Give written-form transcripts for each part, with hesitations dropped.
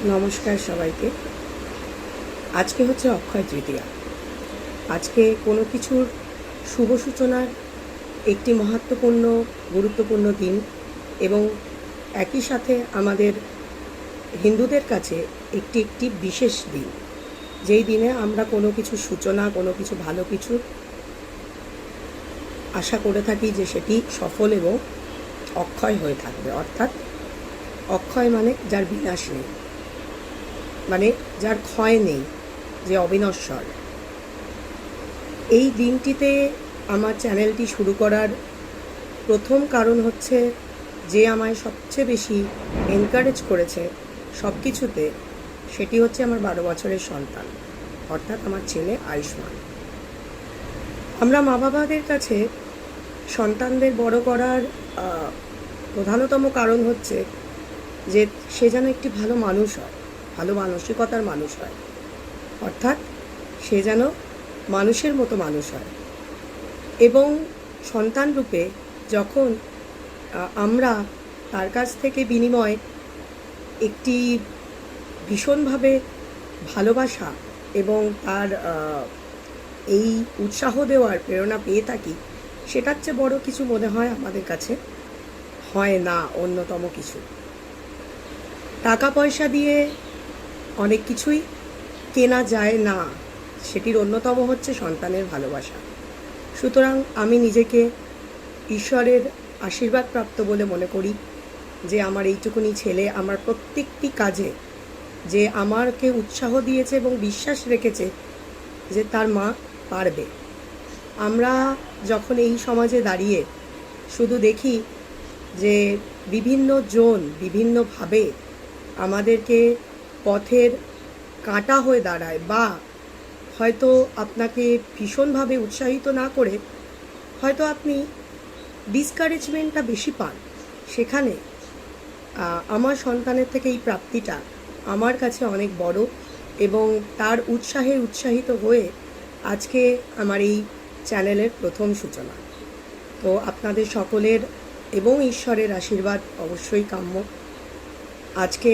নমস্কার সবাইকে। আজকে হচ্ছে অক্ষয় তৃতীয়া। আজকে কোনো কিছুর শুভ সূচনার একটি মহত্বপূর্ণ গুরুত্বপূর্ণ দিন এবং একই সাথে আমাদের হিন্দুদের কাছে একটি বিশেষ দিন, যেই দিনে আমরা কোনো কিছু সূচনা, কোনো কিছু ভালো কিছু আশা করে থাকি যে সেটি সফল এবং অক্ষয় হয়ে থাকবে। অর্থাৎ অক্ষয় মানে যার বিনাশ নেই, মানে যার ক্ষয় নেই, যে অবিনশ্বর। এই দিনটিতে আমার চ্যানেলটি শুরু করার প্রথম কারণ হচ্ছে, যে আমায় সবচেয়ে বেশি এনকারেজ করেছে সব কিছুতে, সেটি হচ্ছে আমার 12 বছরের সন্তান, অর্থাৎ আমার ছেলে আয়ুষ্মান। আমরা মা বাবাদের কাছে সন্তানদের বড় করার প্রধানতম কারণ হচ্ছে যে সে যেন একটি ভালো মানুষ হয়, ভালো মানসিকতার মানুষ হয়, অর্থাৎ সে যেন মানুষের মতো মানুষ হয়। এবং সন্তান রূপে যখন আমরা তার কাছ থেকে বিনিময়ে একটি ভীষণভাবে ভালোবাসা এবং তার এই উৎসাহ দেওয়ার প্রেরণা পেয়ে থাকি, সেটার চেয়ে বড় কিছু মনে হয় আমাদের কাছে হয় না অন্যতম কিছু। টাকা পয়সা দিয়ে অনেক কিছুই কেনা যায় না, সেটির অন্যতম হচ্ছে সন্তানের ভালোবাসা। সুতরাং আমি নিজেকে ঈশ্বরের আশীর্বাদ প্রাপ্ত বলে মনে করি যে আমার এইটুকুনি ছেলে আমার প্রত্যেকটি কাজে যে আমাকে উৎসাহ দিয়েছে এবং বিশ্বাস রেখেছে যে তার মা পারবে। আমরা যখন এই সমাজে দাঁড়িয়ে শুধু দেখি যে বিভিন্ন জন বিভিন্নভাবে আমাদেরকে পথের কাঁটা হয়ে দাঁড়ায়, বা হয়তো আপনাকে ভীষণভাবে উৎসাহিত না করে হয়তো আপনি ডিসকারেজমেন্টটা বেশি পান, সেখানে আমার সন্তানের থেকে এই প্রাপ্তিটা আমার কাছে অনেক বড়, এবং তার উৎসাহে উৎসাহিত হয়ে আজকে আমার এই চ্যানেলের প্রথম সূচনা। তো আপনাদের সকলের এবং ঈশ্বরের আশীর্বাদ অবশ্যই কাম্য। আজকে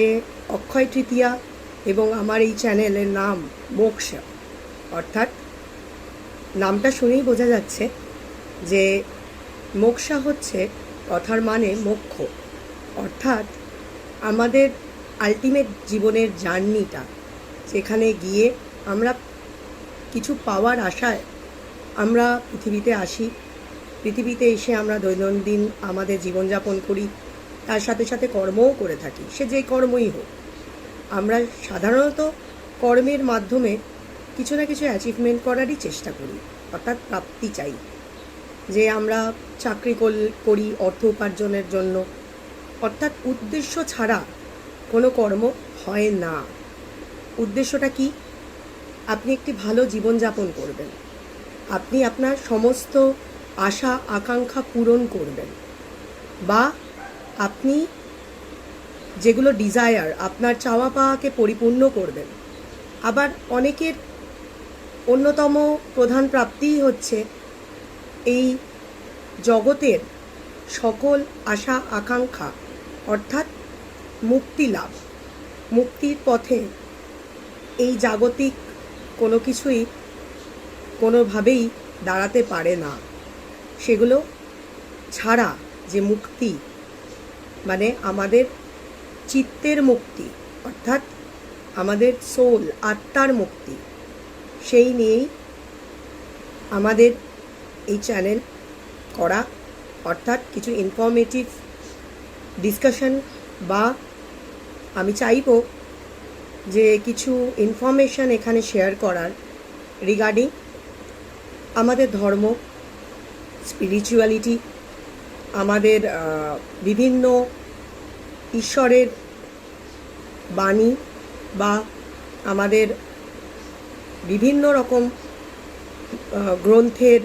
অক্ষয় তৃতীয়া এবং আমার এই চ্যানেলের নাম মোক্ষ, অর্থাৎ নামটা শুনেই বোঝা যাচ্ছে যে মোক্ষা হচ্ছে কথার মানে মোক্ষ, অর্থাৎ আমাদের আলটিমেট জীবনের জার্নিটা, সেখানে গিয়ে আমরা কিছু পাওয়ার আশায় আমরা পৃথিবীতে আসি। পৃথিবীতে এসে আমরা দৈনন্দিন আমাদের জীবনযাপন করি, তার সাথে সাথে কর্মও করে থাকি, সে যে কর্মই হোক। আমরা সাধারণত কর্মের মাধ্যমে কিছু না কিছু অ্যাচিভমেন্ট করারই চেষ্টা করি, অর্থাৎ প্রাপ্তি চাই। যে আমরা চাকরি করি অর্থ উপার্জনের জন্য, অর্থাৎ উদ্দেশ্য ছাড়া কোনো কর্ম হয় না। উদ্দেশ্যটা কি? আপনি একটি ভালো জীবনযাপন করবেন, আপনি আপনার সমস্ত আশা আকাঙ্ক্ষা পূরণ করবেন, বা আপনি যেগুলো ডিজায়ার, আপনার চাওয়া পাওয়াকে পরিপূর্ণ করবেন। আবার অনেকের অন্যতম প্রধান প্রাপ্তিই হচ্ছে এই জগতের সকল আশা আকাঙ্ক্ষা, অর্থাৎ মুক্তি লাভ। মুক্তির পথে এই জাগতিক কোনো কিছুই কোনোভাবেই দাঁড়াতে পারে না। সেগুলো ছাড়া যে মুক্তি, মানে আমাদের চিত্তের মুক্তি, অর্থাৎ আমাদের সোল, আত্মার মুক্তি, সেই নিয়েই আমাদের এই চ্যানেল করা। অর্থাৎ কিছু ইনফরমেটিভ ডিসকাশন, বা আমি চাইব যে কিছু ইনফরমেশান এখানে শেয়ার করার রিগার্ডিং আমাদের ধর্ম, স্পিরিচুয়ালিটি, আমাদের বিভিন্ন ঈশ্বরের বাণী, বা আমাদের বিভিন্ন রকম গ্রন্থের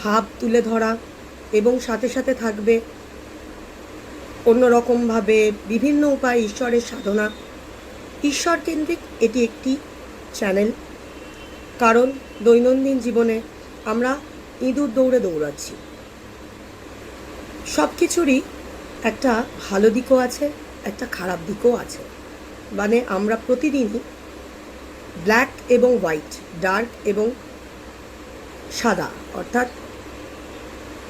ভাব তুলে ধরা, এবং সাথে সাথে থাকবে অন্যরকমভাবে বিভিন্ন উপায়ে ঈশ্বরের সাধনা। ঈশ্বরকেন্দ্রিক এটি একটি চ্যানেল, কারণ দৈনন্দিন জীবনে আমরা ইঁদুর দৌড়ে দৌড়াচ্ছি। সব কিছুরই একটা ভালো দিকও আছে, একটা খারাপ দিকও আছে। মানে আমরা প্রতিদিনই ব্ল্যাক এবং হোয়াইট, ডার্ক এবং সাদা, অর্থাৎ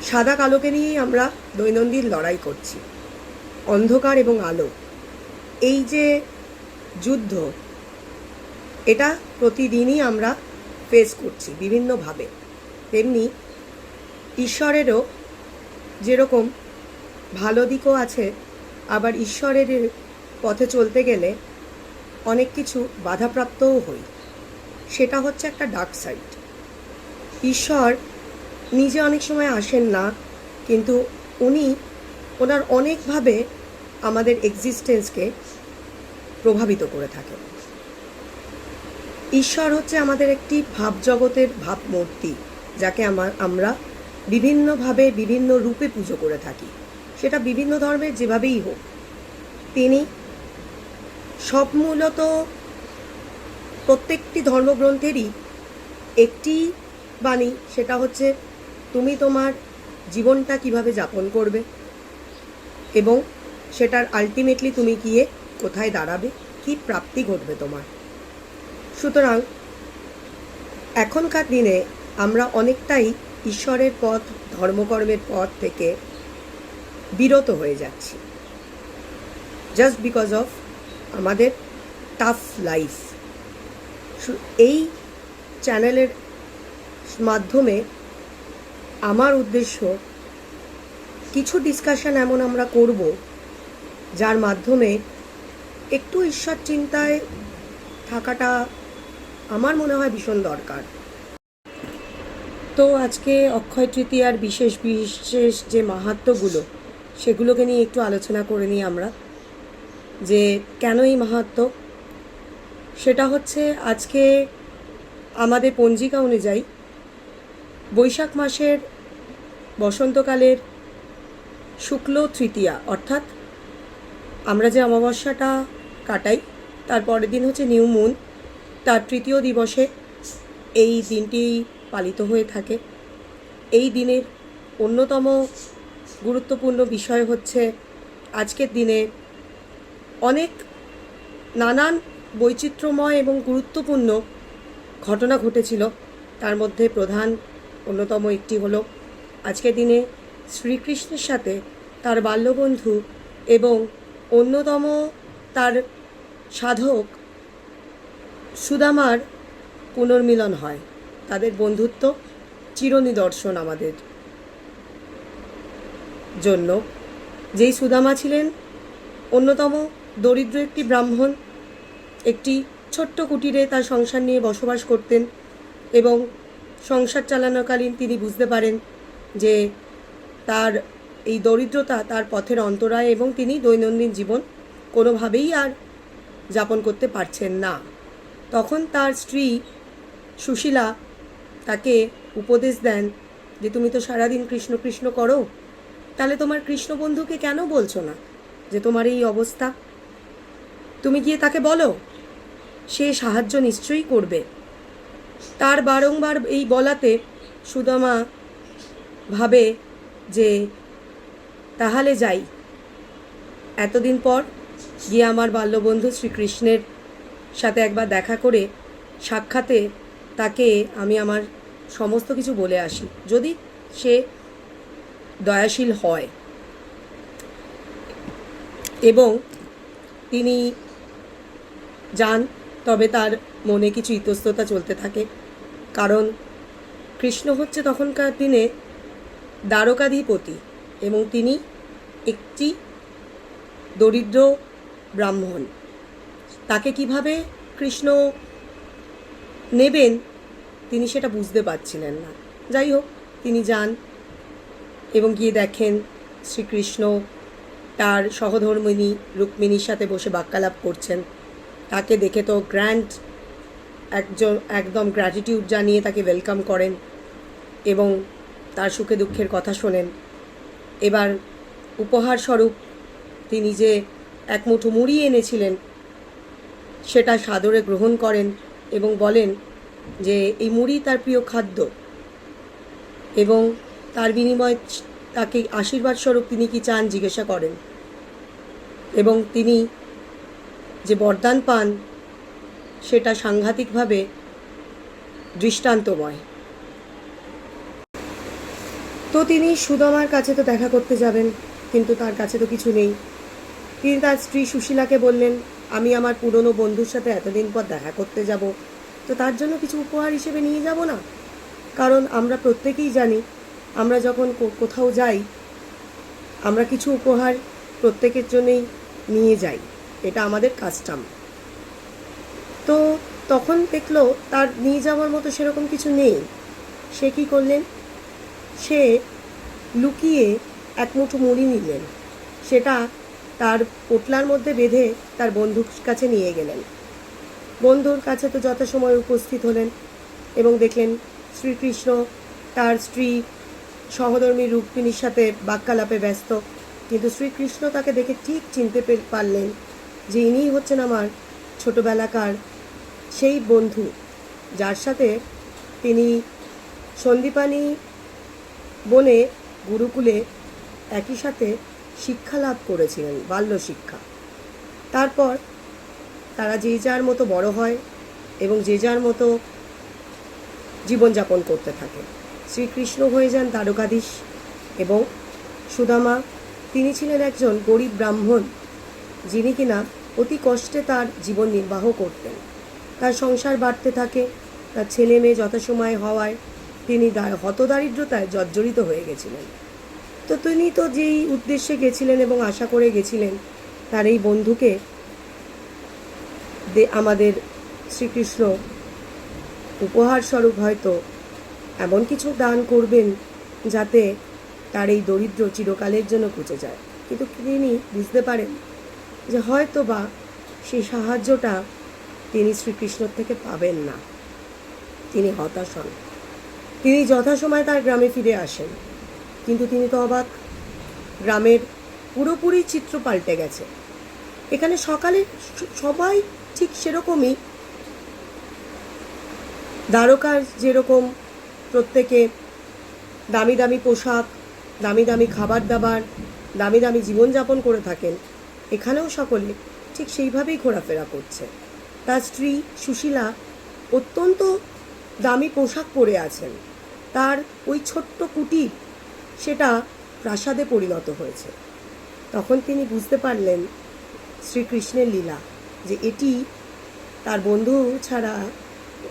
সাদা কালোকে নিয়েই আমরা দৈনন্দিন লড়াই করছি। অন্ধকার এবং আলো, এই যে যুদ্ধ, এটা প্রতিদিনই আমরা ফেস করছি বিভিন্নভাবে। তেমনি ঈশ্বরেরও যেরকম ভালো দিকও আছে, আবার ঈশ্বরের পথে চলতে গেলে অনেক কিছু বাধাপ্রাপ্তও হই। সেটা হচ্ছে একটা ডার্ক সাইড। ঈশ্বর নিজে অনেক সময় আসেন না, কিন্তু উনি ওনার অনেকভাবে আমাদের এক্সিস্টেন্সকে প্রভাবিত করে থাকেন। ঈশ্বর হচ্ছে আমাদের একটি ভাবজগতের ভাবমূর্তি, যাকে আমরা বিভিন্নভাবে বিভিন্ন রূপে পুজো করে থাকি, সেটা বিভিন্ন ধর্মের যেভাবেই হোক। তিনি সব মূলত প্রত্যেকটি ধর্মগ্রন্থেরই একটি বাণী, সেটা হচ্ছে তুমি তোমার জীবনটা কিভাবে যাপন করবে এবং সেটার আলটিমেটলি তুমি গিয়ে কোথায় দাঁড়াবে, কি প্রাপ্তি ঘটবে তোমার। সুতরাং এখনকার দিনে আমরা অনেকটাই ঈশ্বরের পথ, ধর্মকর্মের পথ থেকে বিরত হয়ে যাচ্ছি, জাস্ট বিকজ অফ আমাদের টাফ লাইফ। এই চ্যানেলের মাধ্যমে আমার উদ্দেশ্য কিছু ডিসকাশন এমন আমরা করব যার মাধ্যমে একটু ঈশ্বর চিন্তায় থাকাটা আমার মনে হয় ভীষণ দরকার। তো আজকে অক্ষয় তৃতীয়ার বিশেষ বিশেষ যে মাহাত্ম্যগুলো, সেগুলোকে নিয়ে একটু আলোচনা করে নিই আমরা, যে কেন এই মাহাত্ম্য। সেটা হচ্ছে আজকে আমাদের পঞ্জিকা অনুযায়ী বৈশাখ মাসের বসন্তকালের শুক্ল তৃতীয়া, অর্থাৎ আমরা যে অমাবস্যাটা কাটাই তার পরের দিন হচ্ছে নিউ মুন, তার তৃতীয় দিবসে এই দিনটি পালিত হয়ে থাকে। এই দিনের অন্যতম গুরুত্বপূর্ণ বিষয় হচ্ছে আজকের দিনে অনেক নানান বৈচিত্র্যময় এবং গুরুত্বপূর্ণ ঘটনা ঘটেছিল। তার মধ্যে প্রধান অন্যতম একটি হলো আজকের দিনে শ্রীকৃষ্ণের সাথে তার বাল্যবন্ধু এবং অন্যতম তার সাধক সুদামার পুনর্মিলন হয়। তাদের বন্ধুত্ব চিরনিদর্শন আমাদের জন্য। যেই সুদামা ছিলেন অন্যতম দরিদ্র একটি ব্রাহ্মণ, একটি ছোট্ট কুটিরে তার সংসার নিয়ে বসবাস করতেন এবং সংসার চালানোকালীন তিনি বুঝতে পারেন যে তার এই দরিদ্রতা তার পথের অন্তরায় এবং তিনি দৈনন্দিন জীবন কোনোভাবেই আর যাপন করতে পারছেন না। তখন তার স্ত্রী সুশীলা তাকে উপদেশ দেন যে তুমি তো সারাদিন কৃষ্ণ কৃষ্ণ করো, তাহলে তোমার কৃষ্ণ বন্ধুকে কেন বলছো না যে তোমার এই অবস্থা? তুমি গিয়ে তাকে বলো, সে সাহায্য নিশ্চয়ই করবে। তার বারংবার এই বলাতে সুদামা ভাবে যে তাহলে যাই, এতদিন পর গিয়ে আমার বাল্যবন্ধু শ্রীকৃষ্ণের সাথে একবার দেখা করে সাক্ষাতে তাকে আমি আমার সমস্ত কিছু বলে আসি, যদি সে দয়াশীল হয়। এবং তিনি যান, তবে তার মনে কিছু ইতস্ততা চলতে থাকে, কারণ কৃষ্ণ হচ্ছে তখনকার দিনে দ্বারকাধিপতি এবং তিনি একটি দরিদ্র ব্রাহ্মণ। তাকে কিভাবে কৃষ্ণ নেবেন তিনি সেটা বুঝতে পারছিলেন না। যাই হোক, তিনি যান এবং গিয়ে দেখেন শ্রীকৃষ্ণ তার সহধর্মিণী রুক্মিণীর সাথে বসে বাক্যালাপ করছেন। তাকে দেখে তো একদম গ্র্যাটিটিউড জানিয়ে তাকে ওয়েলকাম করেন এবং তার সুখে দুঃখের কথা শোনেন। এবার উপহার স্বরূপ তিনি যে এক মুঠো মুড়ি এনেছিলেন সেটা সাদরে গ্রহণ করেন এবং বলেন যে এই মুড়ি তার প্রিয় খাদ্য এবং তার বিনিময়ে তাকে আশীর্বাদ স্বরূপ তিনি কি চান জিজ্ঞাসা করেন। এবং তিনি যে বরদান পান সেটা সাংঘাতিকভাবে দৃষ্টান্তময়। তো তিনি সুদামার কাছে তো দেখা করতে যাবেন, কিন্তু তার কাছে তো কিছু নেই। তিনি তার স্ত্রী সুশীলাকে বললেন, আমি আমার পুরনো বন্ধুর সাথে এতদিন পর দেখা করতে যাব, তো তার জন্য কিছু উপহার হিসেবে নিয়ে যাব না? কারণ আমরা প্রত্যেকেই জানি, আমরা যখন কোথাও যাই আমরা কিছু উপহার প্রত্যেকের জন্যই নিয়ে যাই, এটা আমাদের কাস্টম। তো তখন দেখলো তার নিয়ে যাওয়ার মতো সেরকম কিছু নেই। সে কী করলেন, সে লুকিয়ে এক মুঠো মুড়ি নিলেন, সেটা তার পোটলার মধ্যে বেঁধে তার বন্ধুর কাছে নিয়ে গেলেন। বন্ধুর কাছে তো যথাসময়ে উপস্থিত হলেন এবং দেখলেন শ্রীকৃষ্ণ তার স্ত্রী সহধর্মী রুক্মিণীর সাথে বাক্যালাপে ব্যস্ত। কিন্তু শ্রীকৃষ্ণ তাকে দেখে ঠিক চিনতে পারলেন যে ইনিই হচ্ছেন আমার ছোটোবেলাকার সেই বন্ধু, যার সাথে তিনি সন্দীপানি বনে গুরুকুলে একই সাথে শিক্ষা লাভ করেছিলেন, বাল্য শিক্ষা। তারপর তারা যে যার মতো বড় হয় এবং যে যার মতো জীবনযাপন করতে থাকে। শ্রীকৃষ্ণ হয়ে যান দ্বারকাধীশ এবং সুদামা তিনি ছিলেন একজন গরিব ব্রাহ্মণ, যিনি কিনা অতি কষ্টে তার জীবন নির্বাহ করতেন। তার সংসার বাড়তে থাকে, তার ছেলে মেয়ে যথাসময়ে হওয়ায় তিনি হতদারিদ্রতায় জর্জরিত হয়ে গেছিলেন। তো তিনি তো যেই উদ্দেশ্যে গেছিলেন এবং আশা করে গেছিলেন তার এই বন্ধুকে আমাদের শ্রীকৃষ্ণ উপহার স্বরূপ হয়তো এমন কিছু দান করবেন যাতে তার এই দরিদ্র চিরকালের জন্য ঘুচে যায়। কিন্তু তিনি বুঝতে পারেন যে হয়তো বা সেই সাহায্যটা তিনি শ্রীকৃষ্ণর থেকে পাবেন না। তিনি হতাশ হন। তিনি যথাসময়ে তার গ্রামে ফিরে আসেন, কিন্তু তিনি তো অবাক, গ্রামের পুরোপুরি চিত্র পাল্টে গেছে। এখানে সকালে সবাই ঠিক সেরকমই, দ্বারকার যেরকম প্রত্যেকে দামি দামি পোশাক, দামি দামি খাবার দাবার, দামি দামি জীবনযাপন করে থাকেন, এখানেও সকলে ঠিক সেইভাবেই ঘোরাফেরা করছে। তার স্ত্রী সুশীলা অত্যন্ত দামি পোশাক পরে আছেন, তার ওই ছোট্ট কুটির সেটা প্রাসাদে পরিণত হয়েছে। তখন তিনি বুঝতে পারলেন শ্রীকৃষ্ণের লীলা, যে এটি তার বন্ধু ছাড়া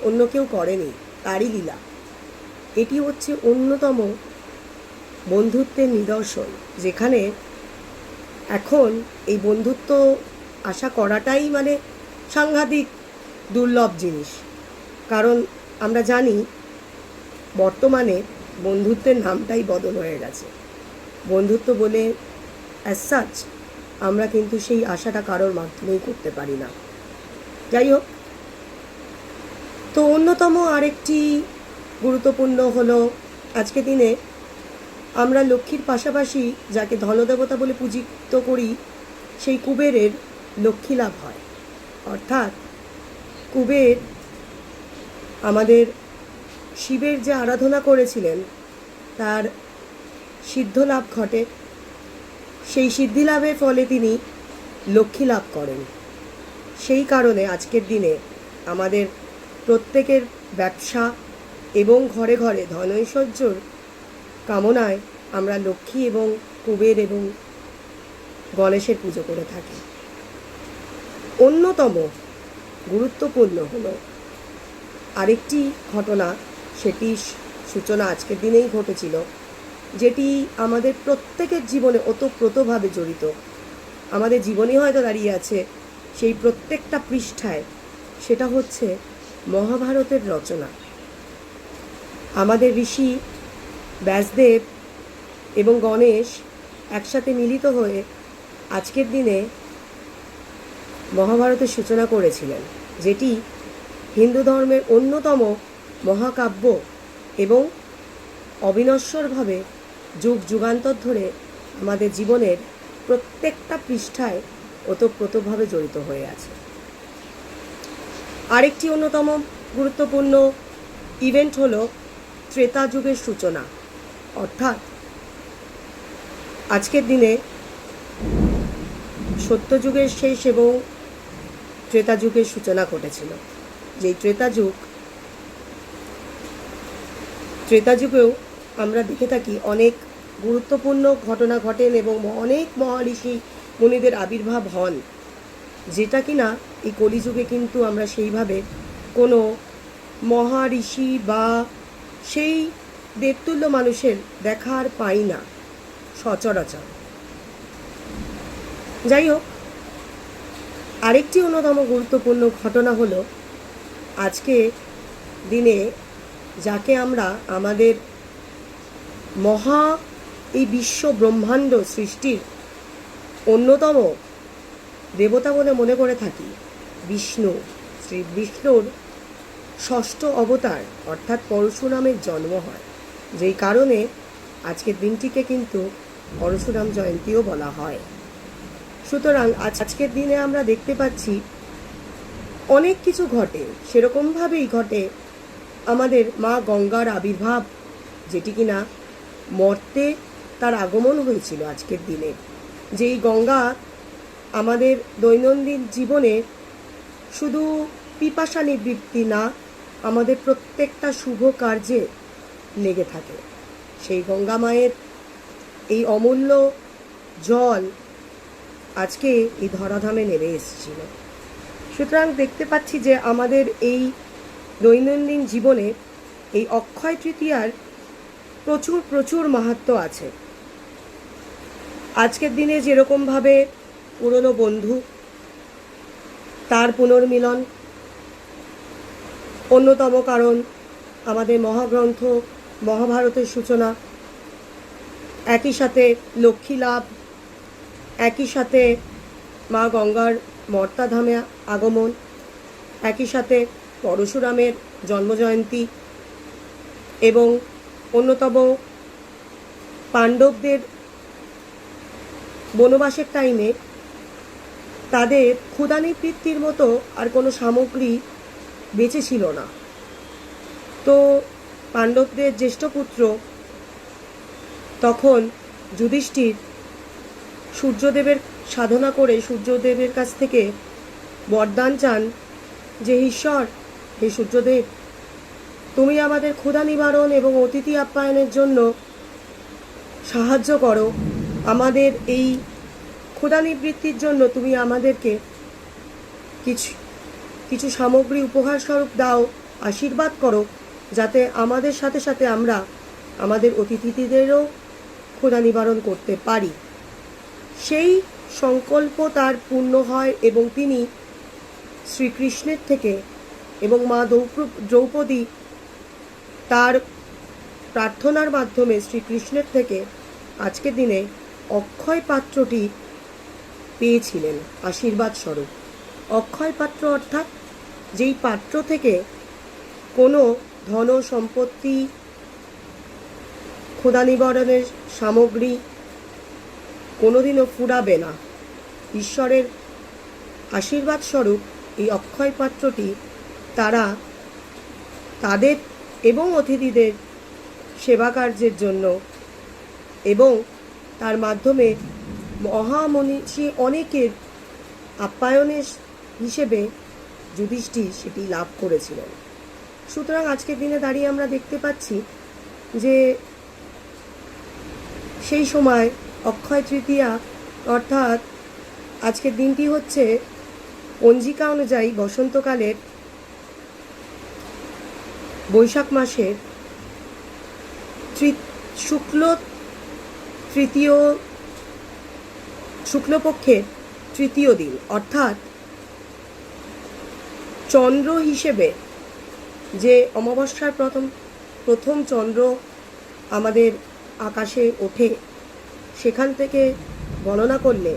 অন্য কেউ করেনি, তারই লীলা। এটি হচ্ছে অন্যতম বন্ধুত্বের নিদর্শন, যেখানে এখন এই বন্ধুত্ব আশা করাটাই মানে সাংঘাতিক দুর্লভ জিনিস। কারণ আমরা জানি বর্তমানে বন্ধুত্বের নামটাই বদল হয়ে গেছে। বন্ধুত্ব বলে অ্যাজ সাচ আমরা কিন্তু সেই আশাটা কারোর মাধ্যমেই করতে পারি না। যাই হোক, তো অন্যতম আরেকটি গুরুত্বপূর্ণ হলো আজকে দিনে আমরা লক্ষ্মীর পাশাপাশি যাকে ধনদেবতা বলে পূজিত করি, সেই কুবেরের লক্ষ্মী লাভ হয়। অর্থাৎ কুবের আমাদের শিবের যে আরাধনা করেছিলেন তার সিদ্ধ লাভ ঘটে, সেই সিদ্ধি লাভের ফলে তিনি লক্ষ্মী লাভ করেন। সেই কারণে আজকের দিনে আমাদের প্রত্যেকের ব্যবসা এবং ঘরে ঘরে ধনৈশ্বর্যর কামনায় আমরা লক্ষ্মী এবং কুবের এবং গণেশের পুজো করে থাকি। অন্যতম গুরুত্বপূর্ণ হলো আরেকটি ঘটনা, সেটি সূচনা আজকের দিনেই ঘটেছিল, যেটি আমাদের প্রত্যেকের জীবনে ওতপ্রোতভাবে জড়িত। আমাদের জীবনই হয়তো দাঁড়িয়ে আছে সেই প্রত্যেকটা পৃষ্ঠায়। সেটা হচ্ছে মহাভারতের রচনা। আমাদের ঋষি ব্যাসদেব এবং গণেশ একসাথে মিলিত হয়ে আজকের দিনে মহাভারতের সূচনা করেছিলেন, যেটি হিন্দু ধর্মের অন্যতম মহাকাব্য এবং অবিনশ্বরভাবে যুগ যুগান্তর ধরে আমাদের জীবনের প্রত্যেকটা পৃষ্ঠায় ওতপ্রোতভাবে জড়িত হয়ে আছে। আরেকটি অন্যতম গুরুত্বপূর্ণ ইভেন্ট হলো ত্রেতা যুগের সূচনা। অর্থাৎ আজকের দিনে সত্যযুগের শেষ এবং ত্রেতা যুগের সূচনা ঘটেছিল। যেই ত্রেতা যুগেও আমরা দেখে থাকি অনেক গুরুত্বপূর্ণ ঘটনা ঘটেন এবং অনেক মহাঋষি মুনিদের আবির্ভাব হন, যেটা কিনা এই কলিযুগে কিন্তু আমরা সেইভাবে কোনো মহাঋষি বা সেই দেবতুল্য মানুষের দেখা আর পাই না সচরাচর। যাই হোক, আরেকটি অন্যতম গুরুত্বপূর্ণ ঘটনা হলো আজকে দিনে যাকে আমরা আমাদের মহা এই বিশ্ব ব্রহ্মাণ্ড সৃষ্টির অন্যতম দেবতা বলে মনে করে থাকি, বিষ্ণু। শ্রী বিষ্ণুর ষষ্ঠ অবতার অর্থাৎ পরশুরামের জন্ম হয়, যেই কারণে আজকের দিনটিকে কিন্তু পরশুরাম জয়ন্তীও বলা হয়। সুতরাং আজকের দিনে আমরা দেখতে পাচ্ছি অনেক কিছু ঘটে, সেরকমভাবেই ঘটে আমাদের মা গঙ্গার আবির্ভাব, যেটি কিনা মর্তে তার আগমন হয়েছিল আজকের দিনে। যেই গঙ্গা আমাদের দৈনন্দিন জীবনে শুধু পিপাসা নিবৃত্তি না, আমাদের প্রত্যেকটা শুভ কার্যে লেগে থাকে। সেই গঙ্গা মায়ের এই অমূল্য জল আজকে এই ধরাধামে নেমে এসেছিল। সুতরাং দেখতে পাচ্ছি যে আমাদের এই দৈনন্দিন জীবনে এই অক্ষয় তৃতীয়ার প্রচুর প্রচুর মাহাত্ম্য আছে। আজকের দিনে যেরকমভাবে পুরনো বন্ধু তার পুনর্মিলন, অন্যতম কারণ আমাদের মহাগ্রন্থ মহাভারতের সূচনা, একই সাথে লক্ষ্মী লাভ, একই সাথে মা গঙ্গার মর্তাধামে আগমন, একই সাথে পরশুরামের জন্মজয়ন্তী এবং অন্যতম পাণ্ডবদের বনবাসের টাইমে তাদের ক্ষুধানিবৃত্তির মতো আর কোনো সামগ্রী বেঁচে ছিল না। তো পাণ্ডবদের জ্যেষ্ঠ পুত্র তখন যুধিষ্ঠির সূর্যদেবের সাধনা করে সূর্যদেবের কাছ থেকে বরদান চান যে, ঈশ্বর, হে সূর্যদেব, তুমি আমাদের ক্ষুধা নিবারণ এবং অতিথি আপ্যায়নের জন্য সাহায্য করো। আমাদের এই ক্ষুধা নিবৃত্তির জন্য তুমি আমাদেরকে কিছু সামগ্রী উপহার স্বরূপ দাও, আশীর্বাদ করো, যাতে আমাদের সাথে সাথে আমরা আমাদের অতিথিদেরও ক্ষুধা নিবারণ করতে পারি। সেই সংকল্প তার পূর্ণ হয় এবং তিনি শ্রীকৃষ্ণের থেকে এবং মা দ্রৌপদী তার প্রার্থনার মাধ্যমে শ্রীকৃষ্ণের থেকে আজকের দিনে অক্ষয় পাত্রটি পেয়েছিলেন আশীর্বাদ স্বরূপ। অক্ষয় পাত্র অর্থাৎ যেই পাত্র থেকে কোনো ধন সম্পত্তি, ক্ষুধা নিবারণের সামগ্রী কোনোদিনও ফুরাবে না। ঈশ্বরের আশীর্বাদ স্বরূপ এই অক্ষয় পাত্রটি তারা তাদের এবং অতিথিদের সেবা কার্যের জন্য এবং তার মাধ্যমে মহামনীষী অনেকের আপ্যায়নের হিসেবে যুধিষ্ঠির সেটি লাভ করেছিলেন। সুতরাং আজকের দিনে দাঁড়িয়ে আমরা দেখতে পাচ্ছি যে সেই সময় অক্ষয় তৃতীয়া অর্থাৎ আজকের দিনটি হচ্ছে পঞ্জিকা অনুযায়ী বসন্তকালের বৈশাখ মাসের শুক্লপক্ষের তৃতীয় দিন, অর্থাৎ চন্দ্র হিসেবে যে অমাবস্যার প্রথম চন্দ্র আমাদের আকাশে ওঠে, সেখান থেকে গণনা করলে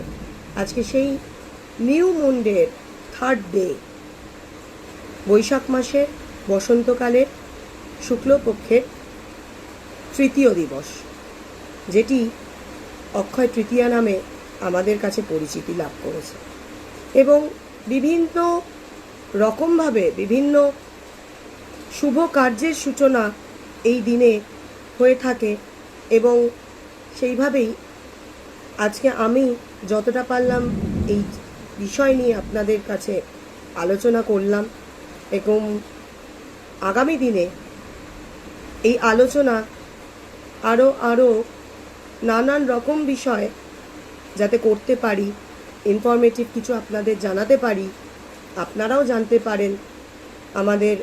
আজকে সেই নিউ মুন্ডের থার্ড ডে, বৈশাখ মাসের বসন্তকালের শুক্লপক্ষের তৃতীয় দিবস, যেটি অক্ষয় তৃতীয়া নামে আমাদের কাছে পরিচিতি লাভ করেছে। এবং বিভিন্ন রকমভাবে বিভিন্ন শুভ কার্যের সূচনা এই দিনে হয়ে থাকে এবং সেইভাবেই আজকে আমি যতটা পারলাম এই বিষয় নিয়ে আপনাদের কাছে আলোচনা করলাম এবং আগামী দিনে এই আলোচনা আরও নানান রকম বিষয় যাতে করতে পারি, ইনফরমেটিভ কিছু আপনাদের জানাতে পারি, আপনারাও জানতে পারেন আমাদের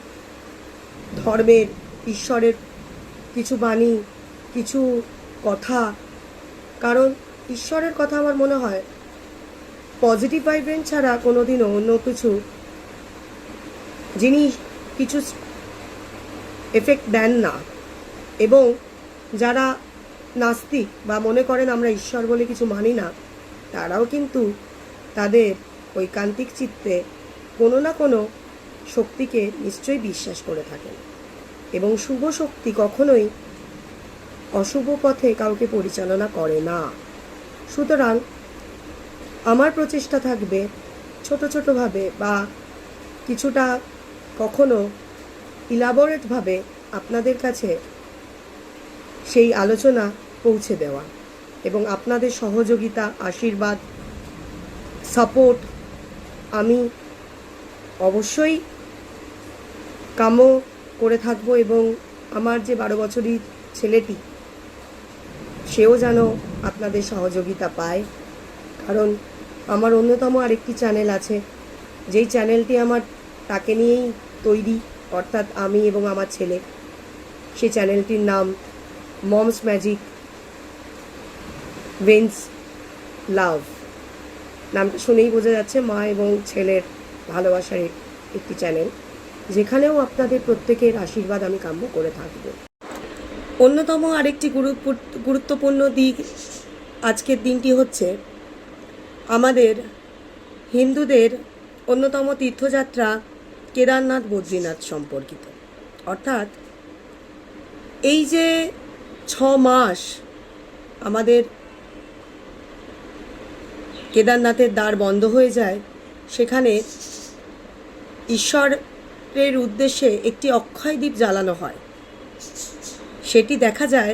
ধর্মের, ঈশ্বরের কিছু বাণী, কিছু কথা। কারণ ঈশ্বরের কথা আমার মনে হয় পজিটিভ ভাইব্রেন্স ছাড়া কোনোদিনও অন্য কিছু যিনি কিছু এফেক্ট দেন না। এবং যারা নাস্তিক বা মনে করেন আমরা ঈশ্বর বলে কিছু মানি না, তারাও কিন্তু তাদের ঐকান্তিক চিত্তে কোনো না কোনো শক্তিকে নিশ্চয়ই বিশ্বাস করে থাকেন। এবং শুভ শক্তি কখনোই অশুভ পথে কাউকে পরিচালনা করে না। সুতরাং আমার প্রচেষ্টা থাকবে ছোট ছোটোভাবে বা কিছুটা কখনো ইলাবোরেটভাবে আপনাদের কাছে সেই আলোচনা পৌঁছে দেওয়া এবং আপনাদের সহযোগিতা, আশীর্বাদ, সাপোর্ট আমি অবশ্যই কাম্য করে থাকবো। এবং আমার যে 12 বছরই ছেলেটি, সেও যেন আপনাদের সহযোগিতা পায়। কারণ আমার অন্যতম আরেকটি চ্যানেল আছে, যেই চ্যানেলটি আমার তাকে নিয়েই তৈরি, অর্থাৎ আমি এবং আমার ছেলে। সেই চ্যানেলটির নাম মমস ম্যাজিক উইন্স লাভ। নামটা শুনেই বোঝা যাচ্ছে মা এবং ছেলের ভালোবাসার একটি চ্যানেল, যেখানেও আপনাদের প্রত্যেকের আশীর্বাদ আমি কাম্য করে থাকব। অন্যতম আরেকটি গুরুত্বপূর্ণ দিক আজকের দিনটি হচ্ছে আমাদের হিন্দুদের অন্যতম তীর্থযাত্রা কেদারনাথ বদ্রীনাথ সম্পর্কিত। অর্থাৎ এই যে 6 মাস আমাদের কেদারনাথের দ্বার বন্ধ হয়ে যায়, সেখানে ঈশ্বরের উদ্দেশ্যে একটি অক্ষয় দ্বীপ জ্বালানো হয়। সেটি দেখা যায়